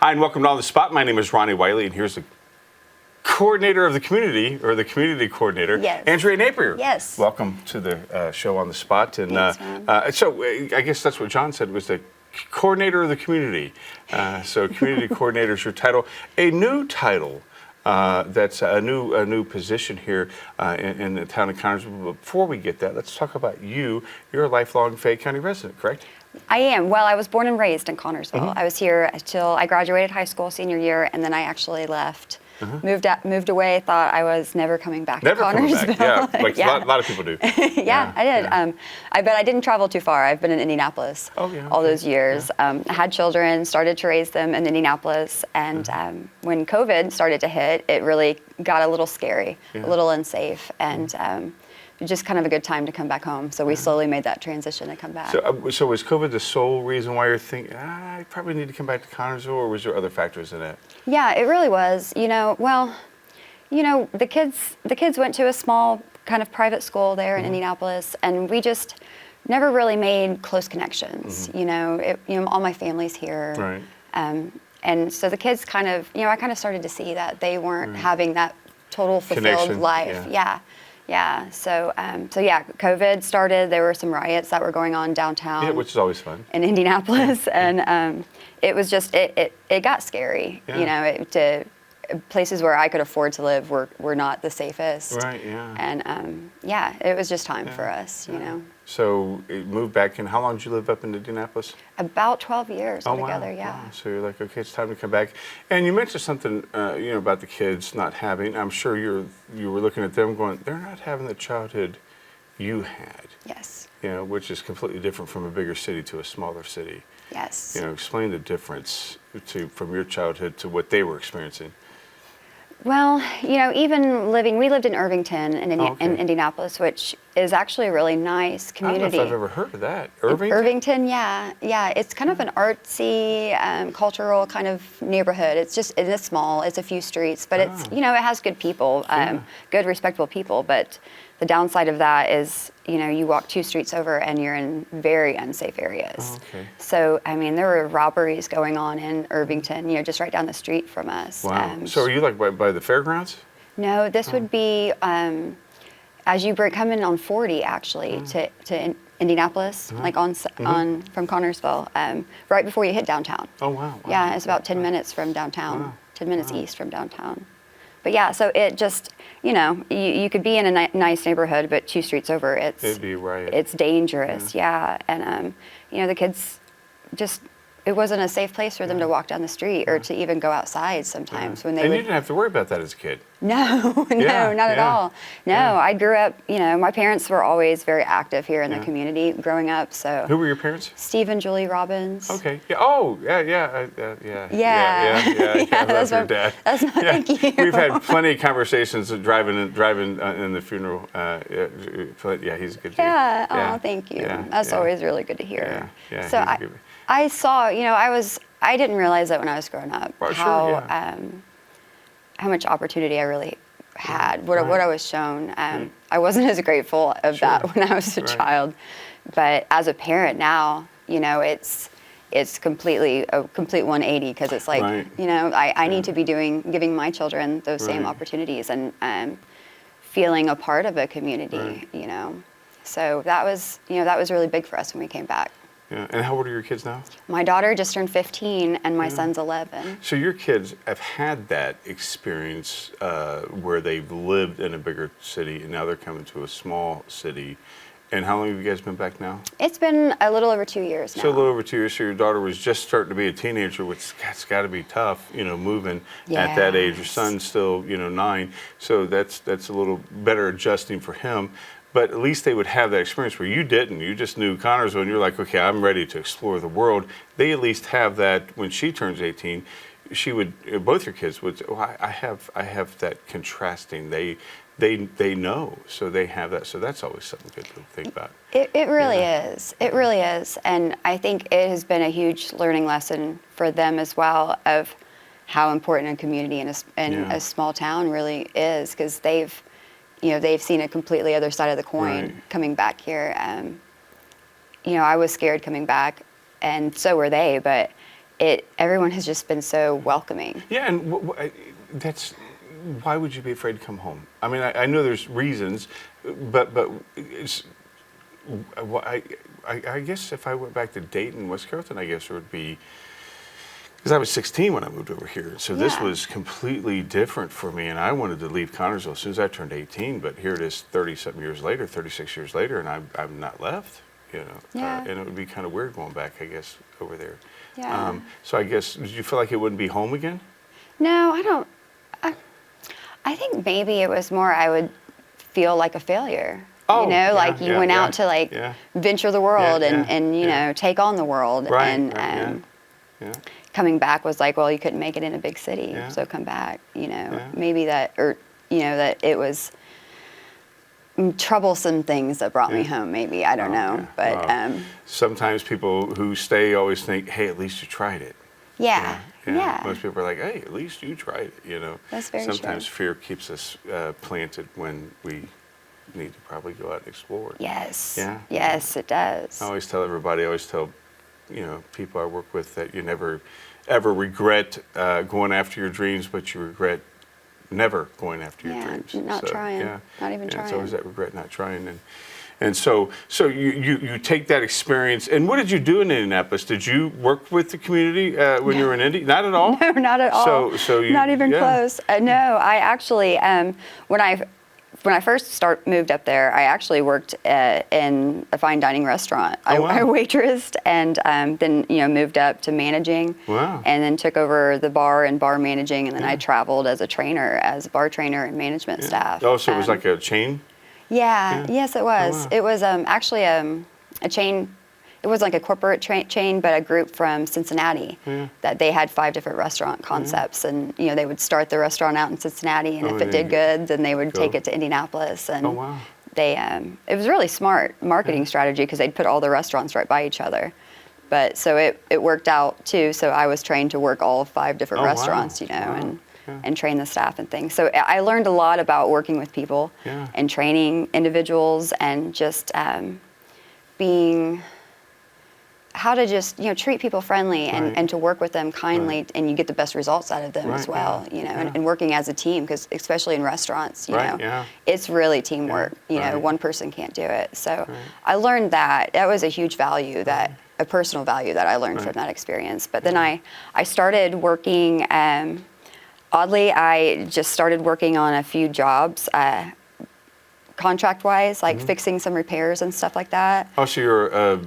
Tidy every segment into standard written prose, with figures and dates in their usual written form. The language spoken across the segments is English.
Hi, and welcome to On the Spot. My name is Ronnie Wiley, and here's the coordinator of the community, or the community coordinator, Yes. Andrea Napier. Yes. Welcome to the show On the Spot. And Thanks, Ron. so I guess that's what John said, was the coordinator of the community. So community coordinator is your title. A new title. That's a new position here in the town of Connersville. But before we get that, let's talk about you. You're a lifelong Fayette County resident, correct? I am. Well, I was born and raised in Connersville. Mm-hmm. I was here until I graduated high school senior year, and then I actually left. Moved away. Thought I was never coming back Never to coming Connersville. back. Yeah, like Yeah. a lot of people do. Yeah, I did. Yeah. But I didn't travel too far. I've been in Indianapolis Oh, yeah, all okay. those years. I had children, started to raise them in Indianapolis, and when COVID started to hit, it really got a little scary, Yeah. a little unsafe, and just kind of a good time to come back home. So we slowly made that transition to come back. So was COVID the sole reason why you're thinking, I probably need to come back to Connersville, or was there other factors in it? Yeah, it really was. The kids went to a small kind of private school there in Indianapolis, and we just never really made close connections. All my family's here. Right. And so the kids kind of, I kind of started to see that they weren't having that total fulfilled Connection, life. Yeah. So COVID started. There were some riots that were going on downtown. Yeah, which is always fun. In Indianapolis, and it was just it got scary. Yeah. Places where I could afford to live were not the safest. Right. Yeah. And it was just time for us. So it moved back in. How long did you live up in Indianapolis? About 12 years altogether. Wow. Yeah. Wow. So you're like, okay, it's time to come back. And you mentioned something, about the kids not having. I'm sure you were looking at them going, they're not having the childhood you had. Yes. Which is completely different from a bigger city to a smaller city. Yes. Explain the difference from your childhood to what they were experiencing. Well, we lived in Irvington in Indianapolis, which is actually a really nice community. I don't know if I've ever heard of that. Irvington? Irvington, yeah. It's kind of an artsy, cultural kind of neighborhood. It is small. It's a few streets, but it's it has good people, good respectable people. But the downside of that is, you walk 2 streets over and you're in very unsafe areas. Oh, okay. So, there were robberies going on in Irvington, just right down the street from us. Wow. So are you like by the fairgrounds? No, this would be as you come in on 40 actually to Indianapolis, like from Connersville, right before you hit downtown. Oh, wow. Yeah, it's about 10 minutes from downtown, Wow. 10 minutes east from downtown. But yeah, so it just, you could be in a nice neighborhood, but 2 streets over, It'd be riot. it's dangerous, yeah. And, the kids just, it wasn't a safe place for them to walk down the street or to even go outside sometimes when they And would. you didn't have to worry about that as a kid. No, not at all. No, I grew up, my parents were always very active here in the community growing up, so. Who were your parents? Steve and Julie Robbins. Okay. Yeah. Oh, yeah. Yeah, I love your dad. Thank you. We've had plenty of conversations driving in the funeral. Yeah, he's a good dude. Yeah. Yeah. Oh, thank you. Yeah, That's yeah. always really good to hear. Yeah, So he's a good- I saw, I didn't realize that when I was growing up Well, sure, how much opportunity I really had, what Right. I was shown. I wasn't as grateful of Sure. that when I was a Right. child, but as a parent now, it's completely a complete 180 because it's like, Right. I need to be giving my children those same Right. opportunities and feeling a part of a community, So that was really big for us when we came back. Yeah. And how old are your kids now? My daughter just turned 15 and my son's 11. So your kids have had that experience where they've lived in a bigger city and now they're coming to a small city. And how long have you guys been back now? It's been a little over 2 years now. So a little over 2 years. So your daughter was just starting to be a teenager, which has got to be tough, moving at that age. Your Yes. son's still, 9. So that's a little better adjusting for him. But at least they would have that experience where you didn't. You just knew Connersville and you're like, okay, I'm ready to explore the world. They at least have that when she turns 18. Both your kids would say, oh, I have that contrasting. They know, so they have that. So that's always something good to think about. It really is. It really is. And I think it has been a huge learning lesson for them as well of how important a community in a small town really is, because they've seen a completely other side of the coin coming back here. I was scared coming back, and so were they, but everyone has just been so welcoming. Yeah, and that's why would you be afraid to come home? I mean, I know there's reasons, but it's, I guess if I went back to Dayton, West Carrollton, I guess it would be, because I was 16 when I moved over here. So this was completely different for me, and I wanted to leave Connersville as soon as I turned 18, but here it is 30-something years later, 36 years later, and I'm not left, you know. Yeah. And it would be kind of weird going back, I guess, over there. Yeah. So I guess, did you feel like it wouldn't be home again? No, I don't. I think maybe it was more I would feel like a failure. Oh, you know, yeah, like you went out to like venture the world and you know, take on the world. Right, And coming back was like, well, you couldn't make it in a big city, so come back, you know. Maybe that, or, you know, that it was troublesome things that brought me home, maybe. I don't know. But sometimes people who stay always think, hey, at least you tried it. Yeah. Most people are like, hey, at least you tried it, you know. That's very Sometimes true. fear keeps us planted when we need to probably go out and explore. Yes. Yeah. Yes, it does. I always tell everybody, you know, people I work with that you never ever regret going after your dreams, but you regret never going after your dreams. Not trying. Not even trying. It's always that regret not trying. And so you take that experience, and what did you do in Indianapolis? Did you work with the community when you were in Indy? Not at all? No, not at all. So you, not even close. No, I actually, when I first moved up there, I actually worked in a fine dining restaurant. Oh, wow. I waitressed, and then moved up to managing. Wow. And then took over the bar and bar managing, and then I traveled as a trainer, as bar trainer and management staff. Oh, so it was like a chain? Yes, it was. Oh, wow. It was actually a chain. It was like a corporate chain, but a group from Cincinnati that they had 5 different restaurant concepts, and they would start the restaurant out in Cincinnati, and if it did good, then they would take it to Indianapolis, and they it was really smart marketing strategy because they'd put all the restaurants right by each other. But so it worked out too. So I was trained to work all 5 different restaurants, and train the staff and things. So I learned a lot about working with people and training individuals and just being how to just treat people friendly and to work with them kindly, and you get the best results out of them as well. And working as a team, because especially in restaurants, it's really teamwork. One person can't do it. So I learned that was a huge value, a personal value that I learned from that experience. But then I started working. Oddly, I just started working on a few jobs, contract-wise, like fixing some repairs and stuff like that. Oh, so you're a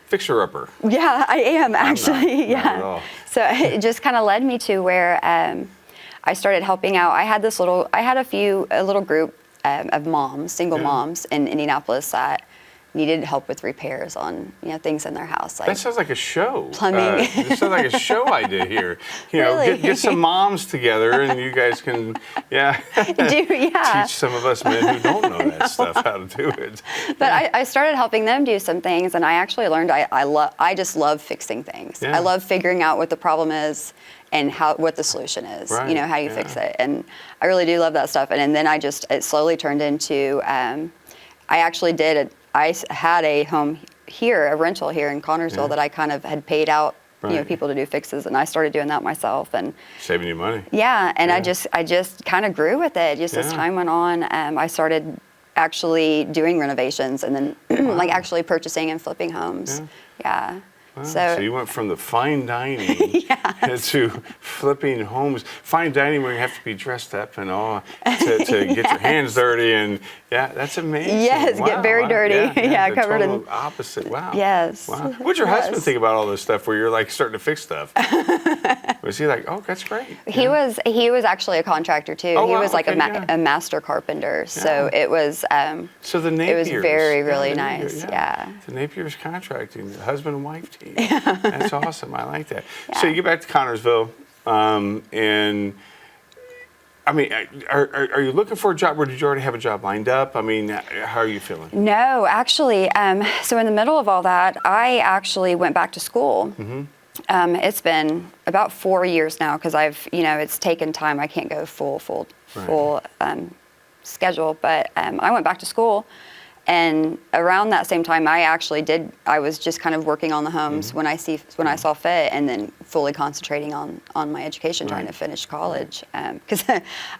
fixer-upper. Yeah, I am actually. Not at all. So it just kind of led me to where I started helping out. I had a little group of moms, single moms in Indianapolis that needed help with repairs on things in their house. Like that sounds like a show. Plumbing. This sounds like a show idea here. Really? Get some moms together, and you guys can teach some of us men who don't know that stuff how to do it. But I started helping them do some things, and I actually learned I just love fixing things. I love figuring out what the problem is and what the solution is. Right. How you fix it, and I really do love that stuff. And then it slowly turned into I had a home here, a rental here in Connersville that I kind of had paid out, people to do fixes, and I started doing that myself and saving you money. Yeah, and I just kind of grew with it. Just as time went on, I started actually doing renovations, and then like actually purchasing and flipping homes. Yeah. Wow. So you went from the fine dining to flipping homes. Fine dining where you have to be dressed up and all to get your hands dirty, and that's amazing. Yes, get very dirty. The covered total in opposite. Wow. Yes. Wow. What'd your husband think about all this stuff where you're like starting to fix stuff? Was he like, oh, that's great? He was actually a contractor too. Oh, he was like okay, a master carpenter. So it was. So the Napiers. It was really nice. Yeah. The Napiers contracting, the husband and wife team. That's awesome. I like that. So you get back to Connersville, and I mean, are you looking for a job, or did you already have a job lined up? I mean, how are you feeling? No, actually. So in the middle of all that, I actually went back to school. It's been about 4 years now because it's taken time. I can't go full schedule, but I went back to school, And around that same time, I was just kind of working on the homes when I saw fit, and then fully concentrating on my education, trying to finish college. Because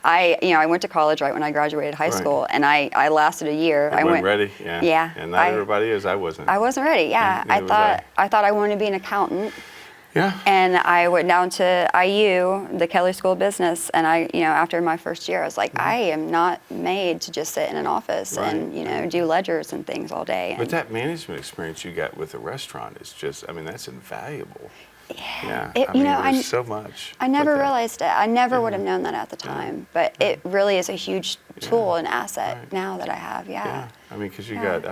I went to college right when I graduated high school, and I lasted a year. I went ready, yeah. Yeah. And not everybody is. I wasn't. I wasn't ready. Yeah. I thought I wanted to be an accountant. Yeah. And I went down to IU, the Keller School of Business, and after my first year, I was like, I am not made to just sit in an office and, do ledgers and things all day. But that management experience you got with the restaurant is just, that's invaluable. Yeah. There's so much. I never realized it. I never would have known that at the time, but it really is a huge tool and asset now that I have. Yeah. Yeah. Because you got,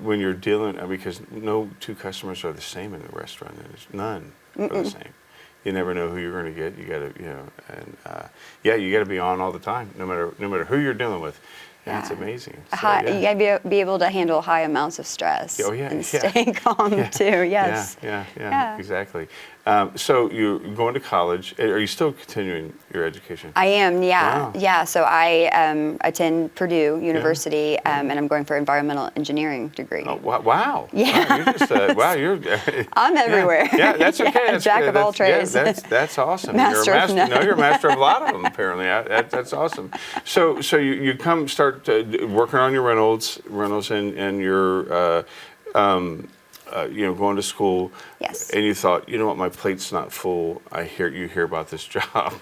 when you're dealing, because no two customers are the same in the restaurant. There's none are the same. You never know who you're going to get. You got to, you got to be on all the time, no matter who you're dealing with. And it's amazing. So, you got to be able to handle high amounts of stress. And stay calm too. Yes. Yeah. Exactly. So you're going to college. Are you still continuing your education? I am. Yeah. Wow. Yeah. So I attend Purdue University, and I'm going for environmental engineering degree. Oh, wow. Yeah. You're I'm everywhere. Yeah, that's okay. That's Jack of all trades. Yeah, that's awesome. Master you're of none. You're a master of a lot of them, apparently. That's awesome. So you start working on your rentals, and you're going to school. Yes. And you thought, you know what, my plate's not full. You hear about this job.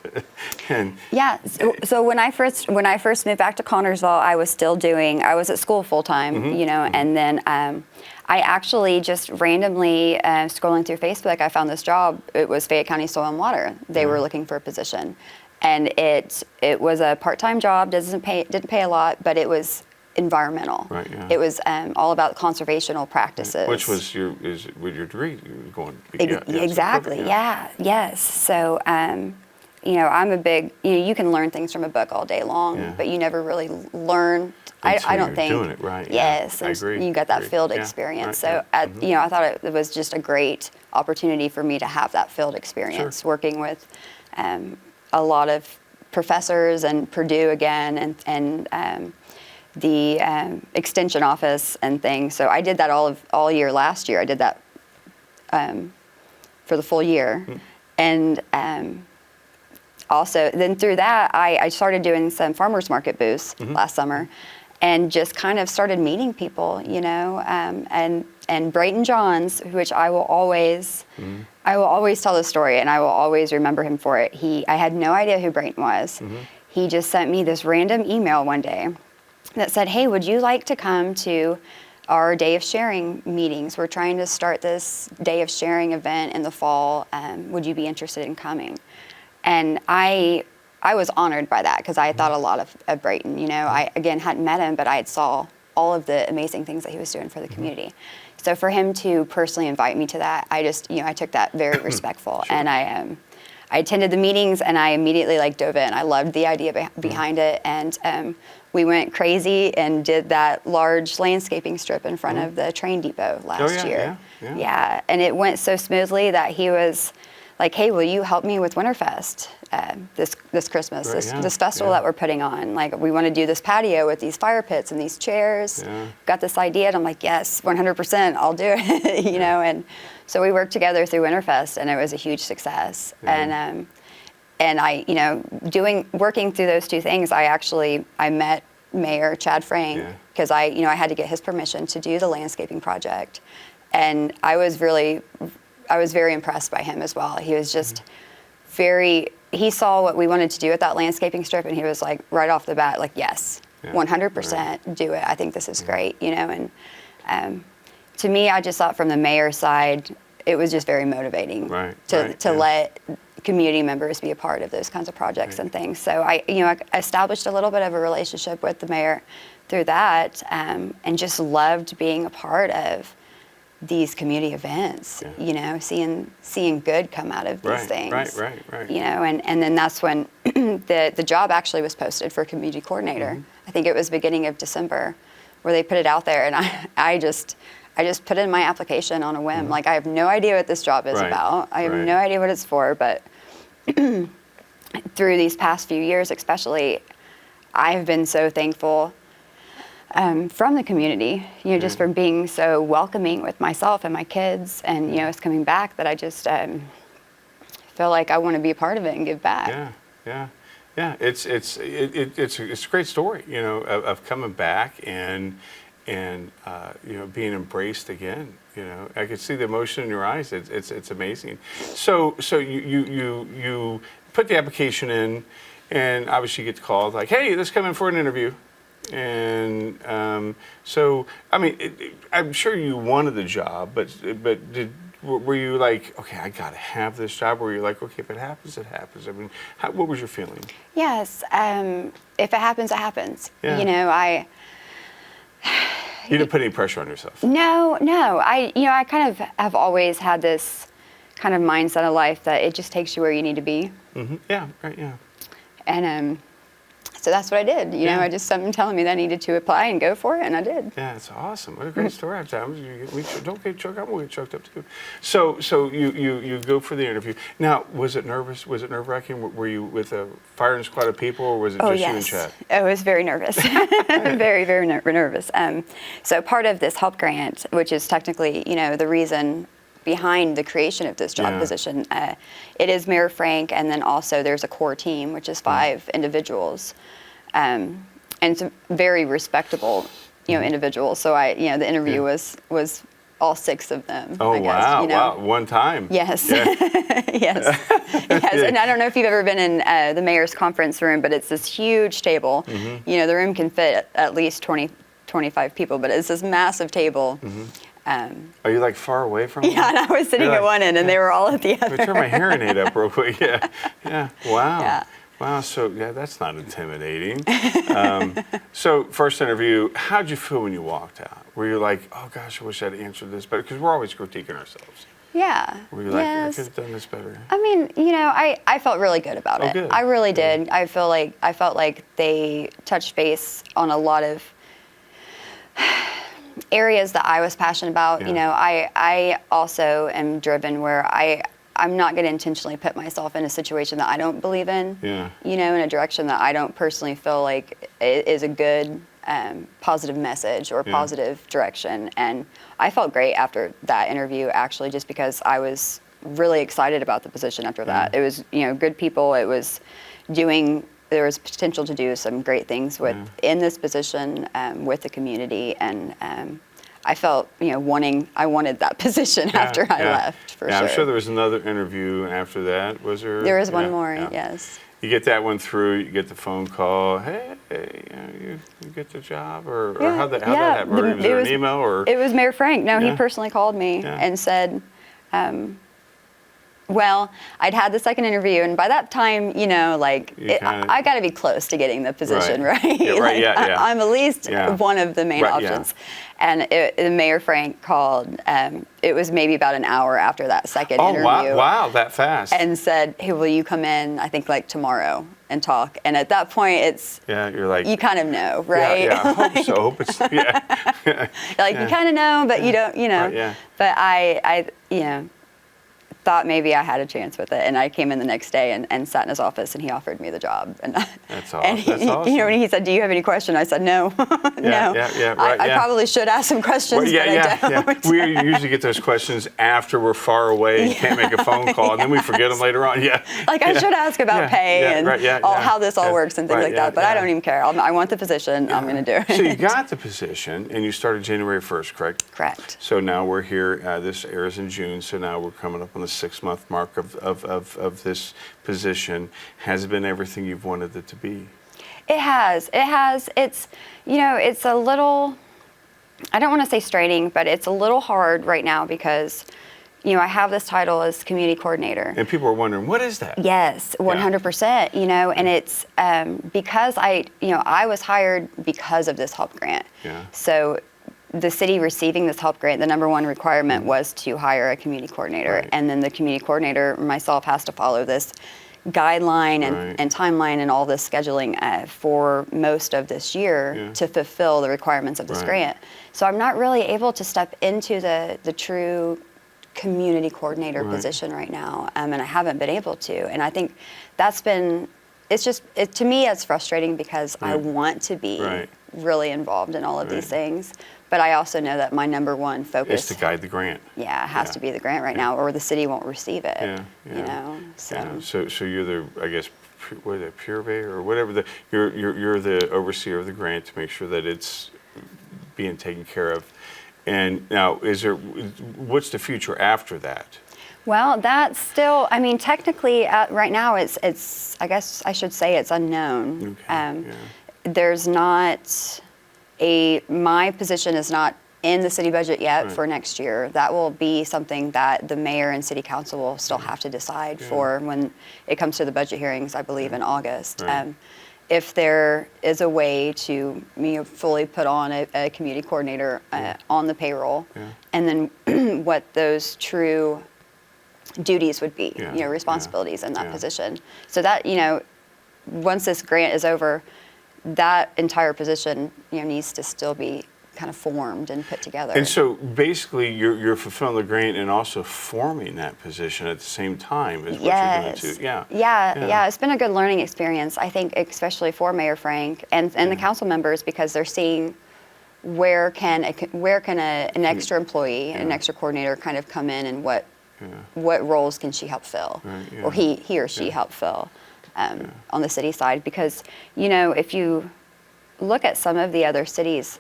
And yeah. So when I first moved back to Connersville, I was at school full time, and then I actually just randomly scrolling through Facebook, I found this job. It was Fayette County Soil and Water. They were looking for a position, and it was a part-time job. Didn't pay a lot, but it was environmental. Right, yeah. It was all about conservational practices. Which was with your degree you were going. Exactly. So perfect, yeah. Yes. So I'm a big. You can learn things from a book all day long, but you never really learn. I don't think. Doing it right. Yes. I agree. You got that field experience. Right, so I thought it was just a great opportunity for me to have that field experience, working with a lot of professors and Purdue again, and the extension office and things. So I did that all year last year. I did that for the full year. And also then through that, I started doing some farmers market booths last summer, and just kind of started meeting people, and Brayton Johns, which I will always tell the story, and I will always remember him for it. I had no idea who Brayton was. He just sent me this random email one day that said, hey, would you like to come to our Day of Sharing meetings? We're trying to start this Day of Sharing event in the fall. Would you be interested in coming? And I was honored by that, because I thought a lot of Brayton. I, again, hadn't met him, but I had saw all of the amazing things that he was doing for the community. So for him to personally invite me to that, I just, I took that very respectful. And I attended the meetings, and I immediately dove in. I loved the idea behind it. And we went crazy and did that large landscaping strip in front of the train depot last year. Yeah. And it went so smoothly that he was like, hey, will you help me with Winterfest this Christmas, this festival that we're putting on? We want to do this patio with these fire pits and these chairs. Got this idea, and I'm like, yes, 100%, I'll do it, And so we worked together through Winterfest, and it was a huge success. And I, working through those two things, I met Mayor Chad Frang, because I had to get his permission to do the landscaping project. And I was very impressed by him as well. He was just he saw what we wanted to do at that landscaping strip, and he was like, right off the bat, yes, 100% do it. I think this is great, And to me, I just thought from the mayor's side, it was just very motivating to let community members be a part of those kinds of projects and things. So I established a little bit of a relationship with the mayor through that, and just loved being a part of these community events, seeing good come out of these things. Right. And then that's when the job actually was posted for community coordinator. I think it was beginning of December where they put it out there, and I just put in my application on a whim. I have no idea what this job is about. I have no idea what it's for, but through these past few years especially, I've been so thankful from the community, just from being so welcoming with myself and my kids, and it's coming back that I just feel like I want to be a part of it and give back. Yeah. It's a great story, of coming back and being embraced again. I could see the emotion in your eyes. It's amazing. So you put the application in, and obviously you get the call like, hey, let's come in for an interview. And so, I mean, I'm sure you wanted the job, but were you like, okay, I got to have this job? Or were you like, okay, if it happens, it happens? I mean, what was your feeling? Yes. If it happens, it happens. Yeah. You didn't put any pressure on yourself. No. I kind of have always had this kind of mindset of life that it just takes you where you need to be. Mm-hmm. Yeah, right, yeah. And so that's what I did. I just something telling me that I needed to apply and go for it, and I did. Yeah, it's awesome. What a great story. Don't get choked up. I'm gonna get choked up too. So you go for the interview. Now, was it nervous? Was it nerve-wracking? Were you with a firing squad of people, or was it just you and Chad? I was very nervous. Very, very nervous. So part of this HELP grant, which is technically, the reason behind the creation of this job position, it is Mayor Frank, and then also there's a core team, which is 5 individuals, and some very respectable, individuals. So the interview was all 6 of them. Oh, I guess, wow! One time. Yes. Yeah. Yes. And I don't know if you've ever been in the mayor's conference room, but it's this huge table. Mm-hmm. The room can fit at least 20, 25 people, but it's this massive table. Mm-hmm. Are you like far away from Yeah, and I was sitting at one end, and they were all at the other. Let me turn my hearing aid up real quick. Yeah. Wow. Yeah. Wow. So that's not intimidating. So first interview, how'd you feel when you walked out? Were you like, oh gosh, I wish I'd answered this better? Because we're always critiquing ourselves. Yeah. Were you like, yes. I could have done this better? I mean, I felt really good about it. Good. I really did. I felt like they touched base on a lot of areas that I was passionate about. Yeah. I also am driven where I'm not going to intentionally put myself in a situation that I don't believe in. Yeah. In a direction that I don't personally feel like is a good positive message or positive direction. And I felt great after that interview, actually, just because I was really excited about the position after that. It was, good people. It was there was potential to do some great things in this position with the community, and I felt I wanted that position after I left, for sure. I'm sure there was another interview after that. Was there? There was one more, yes. You get that one through. You get the phone call. Hey, you get the job, or how'd that happen? Or was there an email, or it was Mayor Frank. No, he personally called me and said. Well, I'd had the second interview, and by that time, I got to be close to getting the position, right? Yeah, right. Yeah. I'm at least one of the main options. And Mayor Frank called. It was maybe about an hour after that second interview. Oh, wow, that fast. And said, hey, will you come in, I think, tomorrow and talk? And at that point, it's... Yeah, you're like... You kind of know, right? Yeah, I hope so. Hope it's... Yeah. You kind of know, but you don't, Right, yeah. But I thought maybe I had a chance with it, and I came in the next day and sat in his office, and he offered me the job. And that's awesome. And that's awesome. When he said, "Do you have any question?" I said, "No, no." Yeah, right. I probably should ask some questions, but I don't. Yeah. We usually get those questions after we're far away and can't make a phone call, and then we forget them later on. Yeah. I should ask about pay and how this all works and things like that, but I don't even care. I want the position. I'm going to do it. So you got the position, and you started January 1st, correct? Correct. So now we're here. This airs in June, so now we're coming up on the 6-month mark of this position. Has it been everything you've wanted it to be? It has. It's, it's a little, I don't want to say straining, but it's a little hard right now because, I have this title as community coordinator. And people are wondering, what is that? Yes, 100%, and it's because I was hired because of this HELP grant. Yeah. So the city receiving this HELP grant, the number one requirement was to hire a community coordinator. Right. And then the community coordinator, myself, has to follow this guideline and timeline and all this scheduling for most of this year to fulfill the requirements of this grant. So I'm not really able to step into the true community coordinator position right now, and I haven't been able to. And I think that's been, to me, it's frustrating because I want to be really involved in all of these things. But I also know that my number one focus is to guide the grant. Yeah, it has to be the grant right now, or the city won't receive it. Yeah, You know, so. Yeah. So you're the, I guess, what is it, purveyor or whatever. You're the overseer of the grant to make sure that it's being taken care of. And now, what's the future after that? Well, that's still, I mean, technically, right now, it's. I guess I should say it's unknown. Okay, There's not my position is not in the city budget yet for next year. That will be something that the mayor and city council will still have to decide for when it comes to the budget hearings, I believe, in August. Right. If there is a way to fully put on a community coordinator on the payroll, and then what those true duties would be, responsibilities in that position. So that, once this grant is over, that entire position, needs to still be kind of formed and put together. And so basically you're fulfilling the grant and also forming that position at the same time is what you're doing too. Yeah, it's been a good learning experience, I think, especially for Mayor Frank and the council members, because they're seeing where can an extra employee, an extra coordinator kind of come in, and what roles can she help fill, or he or she help fill on the city side. Because, if you look at some of the other cities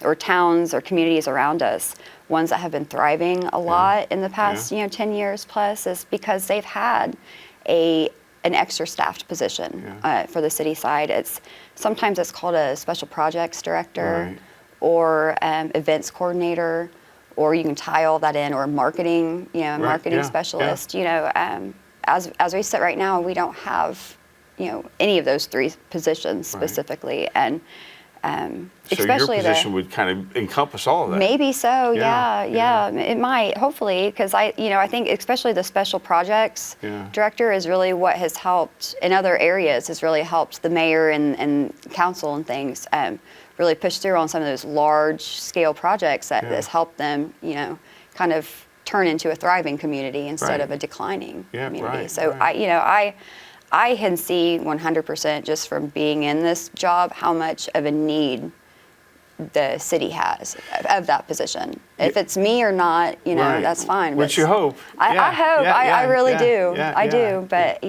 or towns or communities around us, ones that have been thriving a lot in the past 10 years plus, is because they've had an extra staffed position for the city side. Sometimes it's called a special projects director or events coordinator, or you can tie all that in, or marketing, marketing specialist. As we sit right now, we don't have any of those three positions specifically, and so especially your position would kind of encompass all of that. Maybe so. Yeah. It might, hopefully, because I think especially the special projects director is really what has helped in other areas. Has really helped the mayor and council and things really push through on some of those large scale projects that has helped them, kind of turn into a thriving community instead of a declining community. So I can see 100% just from being in this job how much of a need the city has of that position. If it's me or not, that's fine. Which you hope. I hope. I really do. I do. But,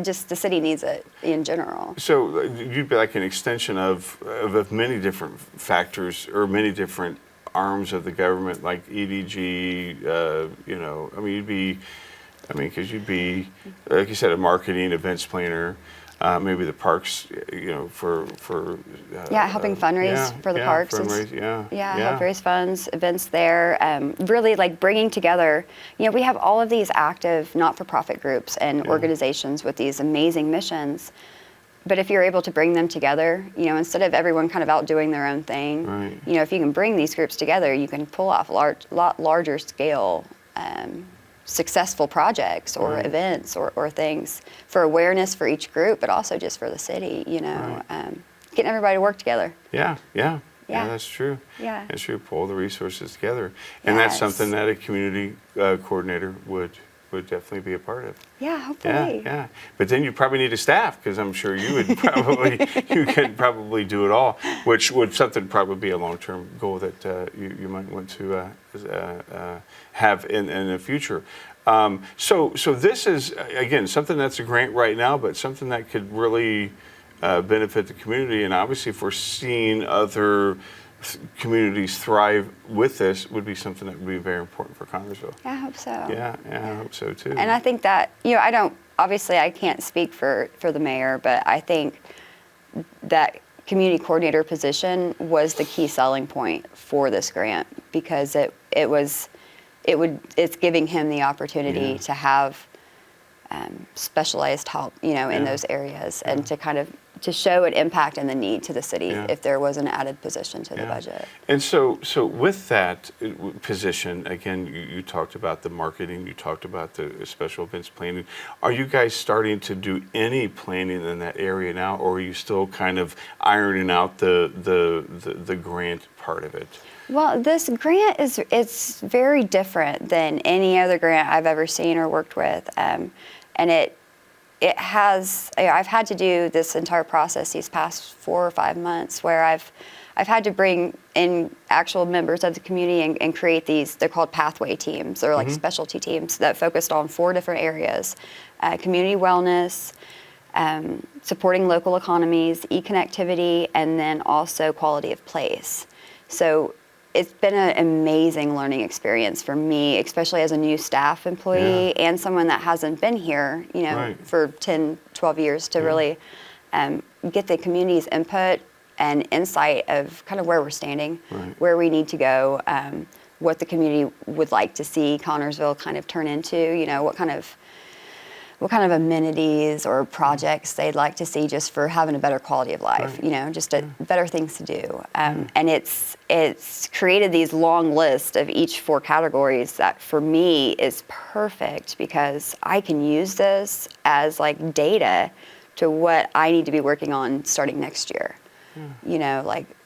just the city needs it in general. So you'd be like an extension of many different factors or many different arms of the government, like EDG, because you'd be, like you said, a marketing events planner, maybe the parks, for helping fundraise for the parks. Help raise funds, events there, really like bringing together. We have all of these active not-for-profit groups and organizations with these amazing missions. But if you're able to bring them together, instead of everyone kind of out doing their own thing, if you can bring these groups together, you can pull off lot larger scale successful projects or events or things for awareness for each group, but also just for the city, getting everybody to work together. Yeah, that's true. Yeah. That's true. Pull the resources together. And that's something that a community coordinator would definitely be a part of. Yeah, hopefully. Yeah. But then you probably need a staff, because I'm sure you would you could probably do it all, which would probably be a long-term goal that you might want to have in the future. So this is, again, something that's a grant right now, but something that could really benefit the community. And obviously, if we're seeing other communities thrive with this, would be something that would be very important for Connersville. I hope so. Yeah, I hope so too. And I think that, I can't speak for the mayor, but I think that community coordinator position was the key selling point for this grant, because it's giving him the opportunity to have specialized help, in those areas, and to kind of to show an impact and the need to the city if there was an added position to the budget. And so with that position, again, you talked about the marketing, you talked about the special events planning. Are you guys starting to do any planning in that area now, or are you still kind of ironing out the grant part of it? Well, this grant it's very different than any other grant I've ever seen or worked with, and it has, I've had to do this entire process these past 4 or 5 months where I've had to bring in actual members of the community and create these, they're called pathway teams, or like specialty teams that focused on 4 different areas: community wellness, supporting local economies, e-connectivity, and then also quality of place. So it's been an amazing learning experience for me, especially as a new staff employee and someone that hasn't been here, for 10, 12 years to really get the community's input and insight of kind of where we're standing, where we need to go, what the community would like to see Connorsville kind of turn into, what kind of amenities or projects they'd like to see just for having a better quality of life, just better things to do. And it's created these long lists of each 4 categories that for me is perfect because I can use this as like data to what I need to be working on starting next year. I'm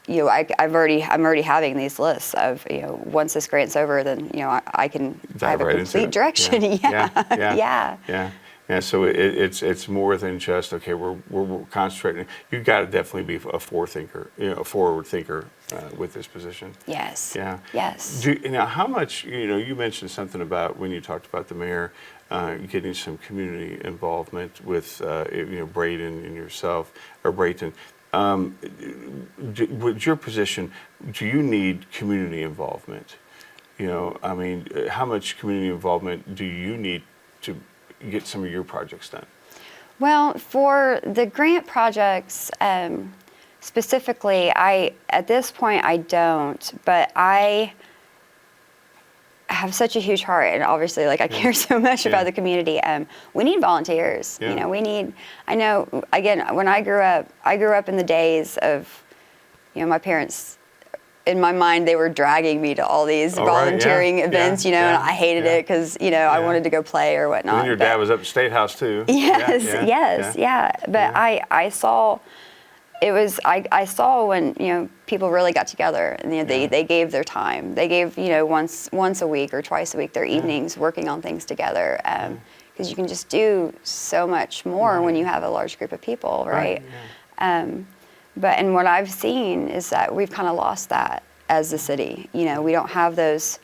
already having these lists of, once this grant's over, then, I can have a complete direction. Yeah, so it's more than just, okay, we're concentrating. You've got to definitely be a forward thinker with this position. Yes. Yeah. Yes. Now, how much, you mentioned something about when you talked about the mayor getting some community involvement with, Braden and yourself, or Brayton. With your position, do you need community involvement? How much community involvement do you need to get some of your projects done? Well, for the grant projects specifically, at this point I don't, but I have such a huge heart, and obviously, I care so much about the community. We need volunteers. I know. Again, when I grew up in the days of, my parents. In my mind, they were dragging me to all these volunteering events, and I hated it because, I wanted to go play or whatnot. And your dad was up at State House too. Yes. But I saw, I saw when, people really got together and they gave their time. They gave, once a week or twice a week, their evenings working on things together. Because you can just do so much more when you have a large group of people, right? And what I've seen is that we've kind of lost that as a city. We don't have those,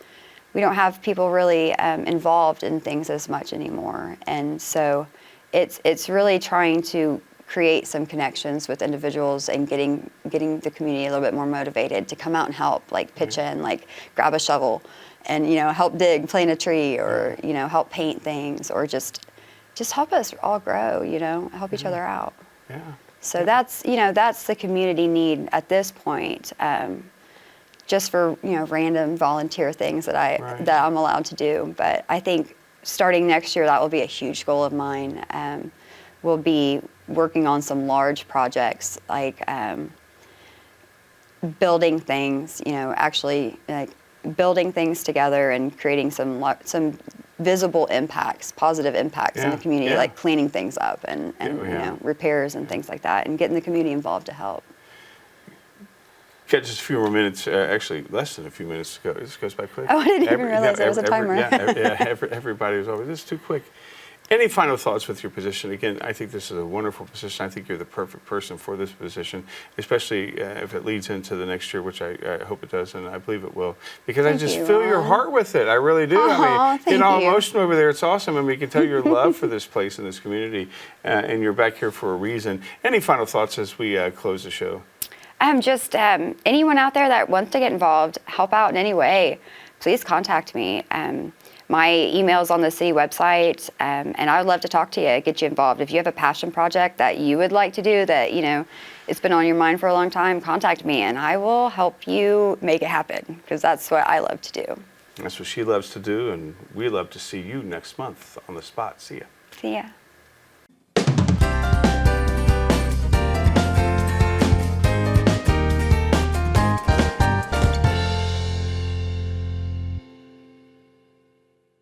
we don't have people really involved in things as much anymore. And so it's really trying to create some connections with individuals and getting the community a little bit more motivated to come out and help, pitch in, grab a shovel and, help dig, plant a tree, or, help paint things, or just help us all grow, help each other out. So that's the community need at this point, just for, random volunteer things that I'm allowed to do. But I think starting next year, that will be a huge goal of mine. We'll be working on some large projects, building things, actually building things together and creating some visible impacts, positive impacts in the community, like cleaning things up and repairs and things like that, and getting the community involved to help. Got just a few more minutes, actually less than a few minutes to go. This goes by quick. Oh, I didn't even realize there was a timer. Everybody was over. This is too quick. Any final thoughts with your position? Again, I think this is a wonderful position. I think you're the perfect person for this position, especially if it leads into the next year, which I hope it does, and I believe it will. Because I just feel your heart with it. I really do. Getting all emotional over there. It's awesome. And we can tell your love for this place and this community, and you're back here for a reason. Any final thoughts as we close the show? Just anyone out there that wants to get involved, help out in any way, please contact me. My email's on the city website, and I would love to talk to you, get you involved. If you have a passion project that you would like to do that, it's been on your mind for a long time, contact me, and I will help you make it happen, because that's what I love to do. That's what she loves to do, and we love to see you next month on the spot. See ya. See ya.